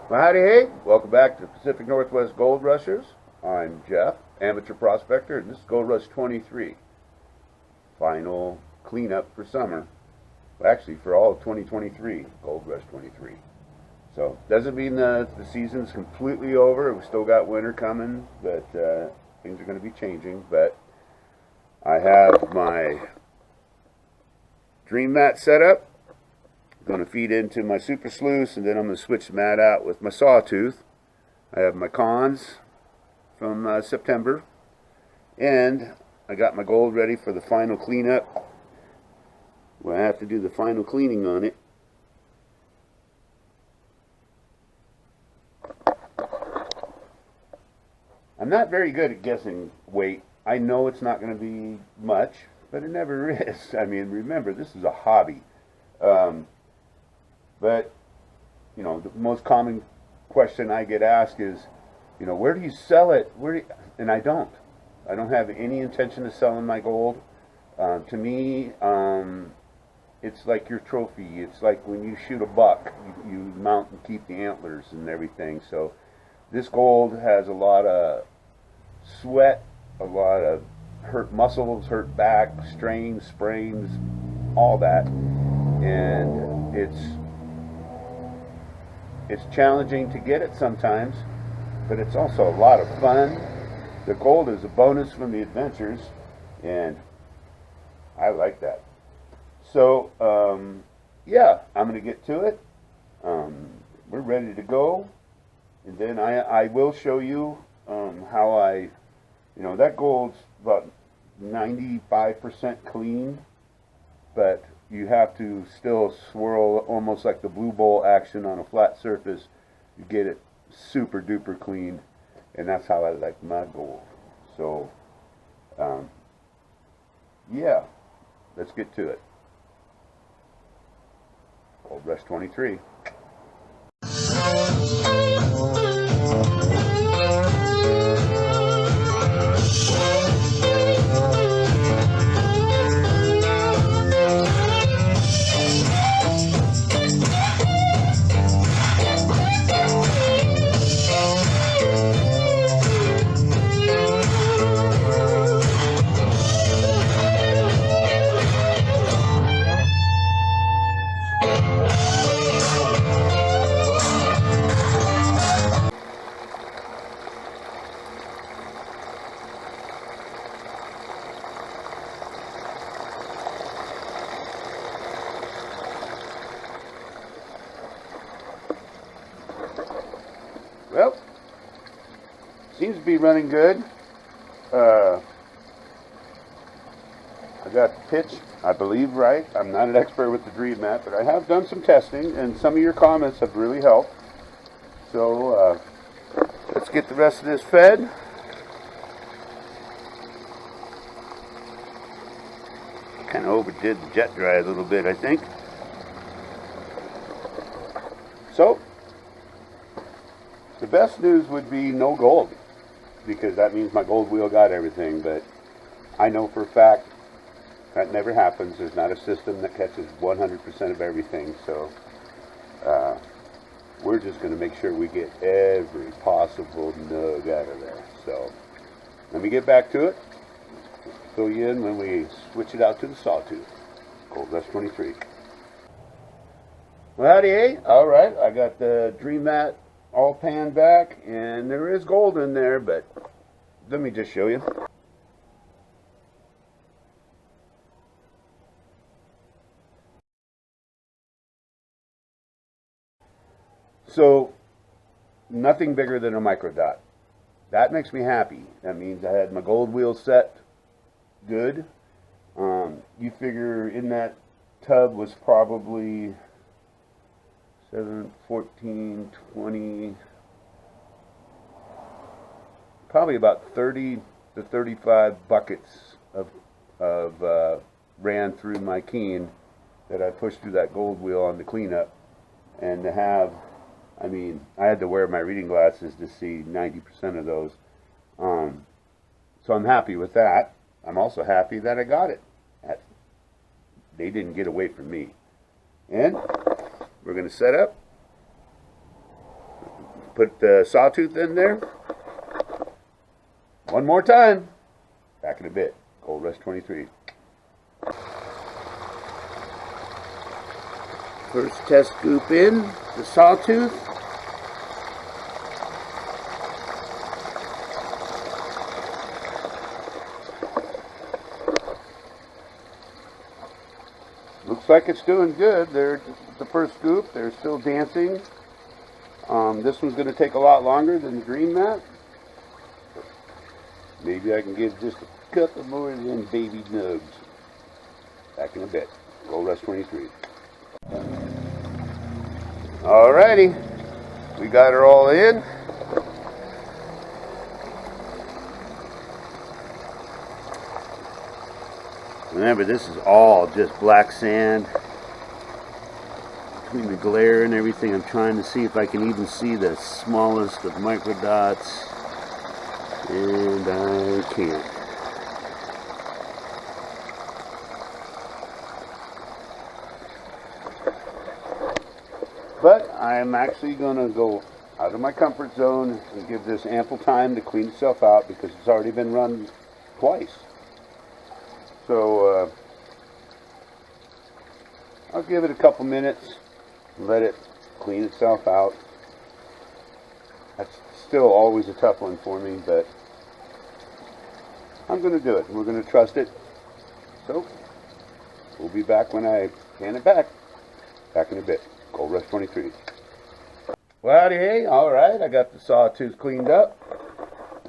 Well, howdy, hey. Welcome back to Pacific Northwest Gold Rushers. I'm Jeff, amateur prospector, and this is Gold Rush 23. Final cleanup for summer. Well, actually, for all of 2023, Gold Rush 23. So, doesn't mean the season's completely over. We've still got winter coming, but things are going to be changing. But I have my dream mat set up. I'm going to feed into my super sluice, and then I'm going to switch the mat out with my Sawtooth. I have my cons from September, and I got my gold ready for the final cleanup. Well, I have to do the final cleaning on it. I'm not very good at guessing weight. I know it's not going to be much, but it never is. I mean, remember, this is a hobby. But, you know, the most common question I get asked is, you know, where do you sell it? And I don't. I don't have any intention of selling my gold. To me, it's like your trophy. It's like when you shoot a buck, you mount and keep the antlers and everything. So this gold has a lot of sweat, a lot of hurt muscles, hurt back, strains, sprains, all that. And it's challenging to get it sometimes, but it's also a lot of fun. The gold is a bonus from the adventures, and I like that. So, yeah, I'm going to get to it. We're ready to go, and then I will show you how that gold's about 95% clean, but you have to still swirl almost like the blue bowl action on a flat surface. You get it super duper clean, and that's how I like my gold. So, yeah, let's get to it. Gold Rush 23. Well, seems to be running good. I got the pitch, I believe, right. I'm not an expert with the dream mat, but I have done some testing, and some of your comments have really helped. So let's get the rest of this fed. Kind of overdid the jet dry a little bit, I think. So the best news would be no gold, because that means my gold wheel got everything, but I know for a fact that never happens. There's not a system that catches 100% of everything, so we're just going to make sure we get every possible nug out of there. So let me get back to it. Fill you in when we switch it out to the Sawtooth. Gold Rush 23. Well, howdy, hey. All right, I got the dream mat all panned back, and there is gold in there, but let me just show you. So, nothing bigger than a micro dot. That makes me happy. That means I had my gold wheel set good. You figure in that tub was probably 7, 14, 20, probably about 30 to 35 buckets of ran through my keen that I pushed through that gold wheel on the cleanup. And to have, I mean, I had to wear my reading glasses to see 90% of those. So I'm happy with that. I'm also happy that I got it. They didn't get away from me. And we're going to set up. put the Sawtooth in there. One more time. Back in a bit. Gold Rush 23. First test scoop in, the Sawtooth. Looks like it's doing good. They're the first scoop. They're still dancing. This one's going to take a lot longer than the green mat. Maybe I can get just a couple more of them baby nugs. Back in a bit. Gold Rush 23. Alrighty, we got her all in. Remember, this is all just black sand. Between the glare and everything, I'm trying to see if I can even see the smallest of micro dots, and I can't. But I'm actually going to go out of my comfort zone and give this ample time to clean itself out because it's already been run twice. So I'll give it a couple minutes and let it clean itself out. That's still always a tough one for me, but I'm going to do it. We're going to trust it. So we'll be back when I pan it back. Back in a bit. Gold Rush 23. Well, howdy, hey. Alright, I got the Sawtooth cleaned up.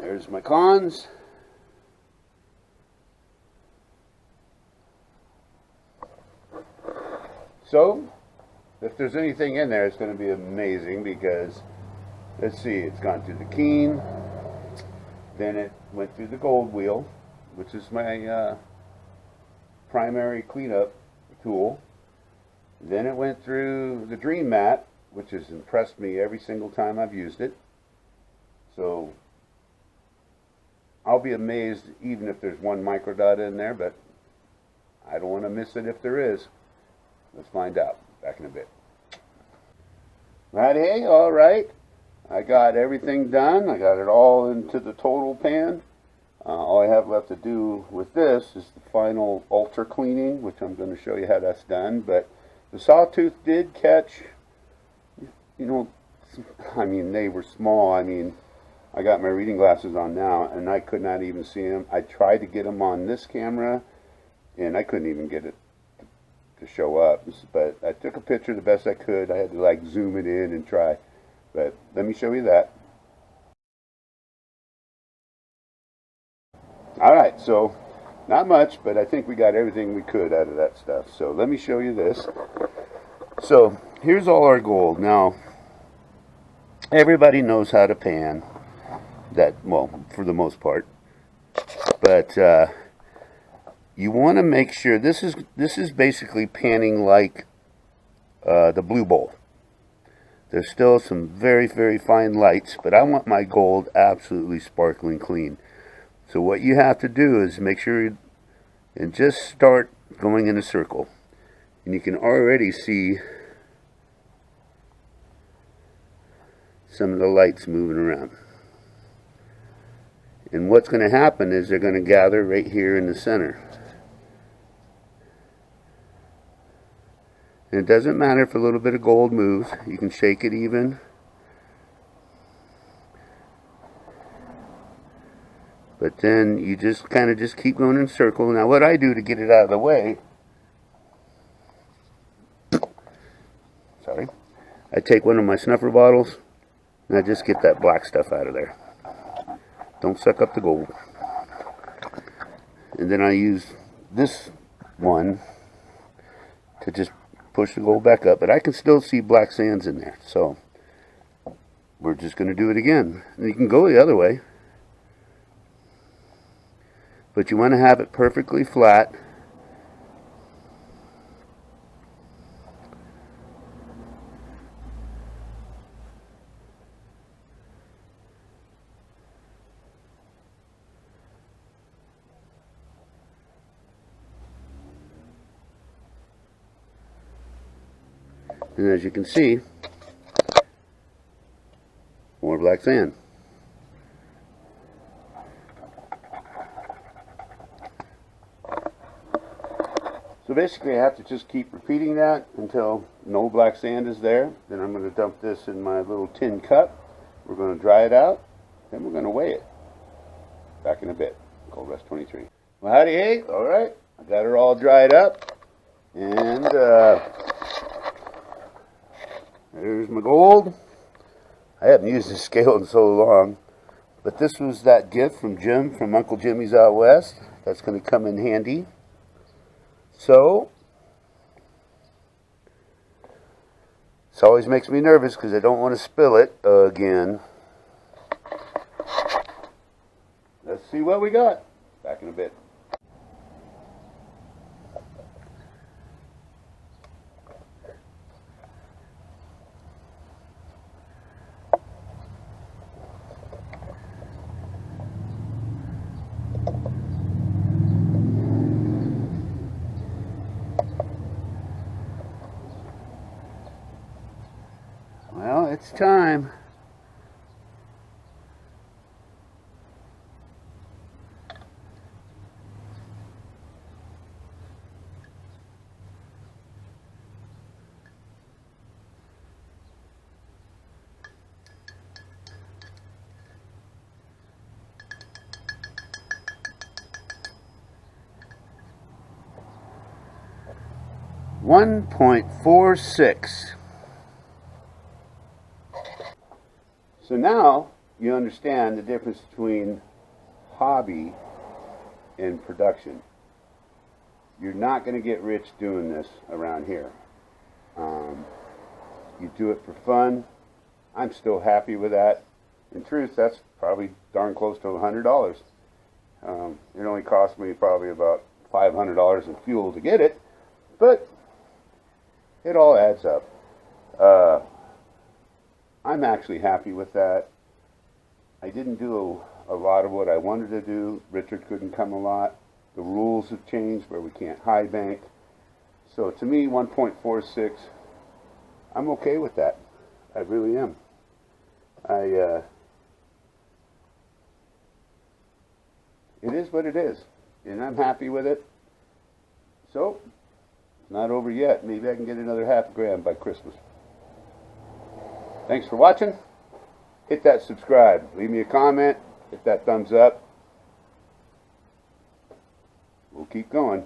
There's my cons. So, if there's anything in there, it's going to be amazing because, let's see, it's gone through the keen, then it went through the gold wheel, which is my primary cleanup tool. Then it went through the dream mat, which has impressed me every single time I've used it. So I'll be amazed even if there's one micro dot in there, but I don't want to miss it if there is. Let's find out. Back in a bit. Right, hey, all right. I got everything done. I got it all into the total pan. All I have left to do with this is the final ultra cleaning, which I'm going to show you how that's done. But the Sawtooth did catch, you know, I mean, they were small. I mean, I got my reading glasses on now, and I could not even see them. I tried to get them on this camera, and I couldn't even get it to show up. But I took a picture the best I could. I had to, like, zoom it in and try. But let me show you that. Alright, so not much, but I think we got everything we could out of that stuff. So let me show you this. So here's all our gold. Now, everybody knows how to pan that, well, for the most part. But you want to make sure this is basically panning like the blue bowl. There's still some very, very fine lights, but I want my gold absolutely sparkling clean. So what you have to do is make sure and just start going in a circle. And you can already see some of the lights moving around. And what's going to happen is they're going to gather right here in the center. And it doesn't matter if a little bit of gold moves. You can shake it even. But then you just kind of just keep going in a circle. Now what I do to get it out of the way, sorry, I take one of my snuffer bottles and I just get that black stuff out of there. Don't suck up the gold. And then I use this one to just push the gold back up, but I can still see black sands in there. So we're just going to do it again. And you can go the other way, but you want to have it perfectly flat. And as you can see, more black sand. So basically I have to just keep repeating that until no black sand is there. Then I'm going to dump this in my little tin cup. We're going to dry it out. Then we're going to weigh it. Back in a bit. Gold Rush 23. Well, howdy, hey. All right. I got her all dried up. And there's my gold. I haven't used this scale in so long. But this was that gift from Jim from Uncle Jimmy's out west. That's going to come in handy. So, this always makes me nervous because I don't want to spill it again. Let's see what we got. Back in a bit. Well, it's time. $1.46. So now you understand the difference between hobby and production. You're not going to get rich doing this around here. You do it for fun. I'm still happy with that. In truth, that's probably darn close to $100. It only cost me probably about $500 in fuel to get it, but it all adds up. I'm actually happy with that. I didn't do a lot of what I wanted to do. Richard couldn't come a lot. The rules have changed where we can't high bank. So to me, 1.46, I'm okay with that. I really am. It is what it is, and I'm happy with it. So, it's not over yet. Maybe I can get another $500 by Christmas. Thanks for watching. Hit that subscribe. Leave me a comment. Hit that thumbs up. We'll keep going.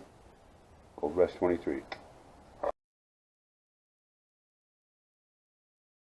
Gold Rush 23.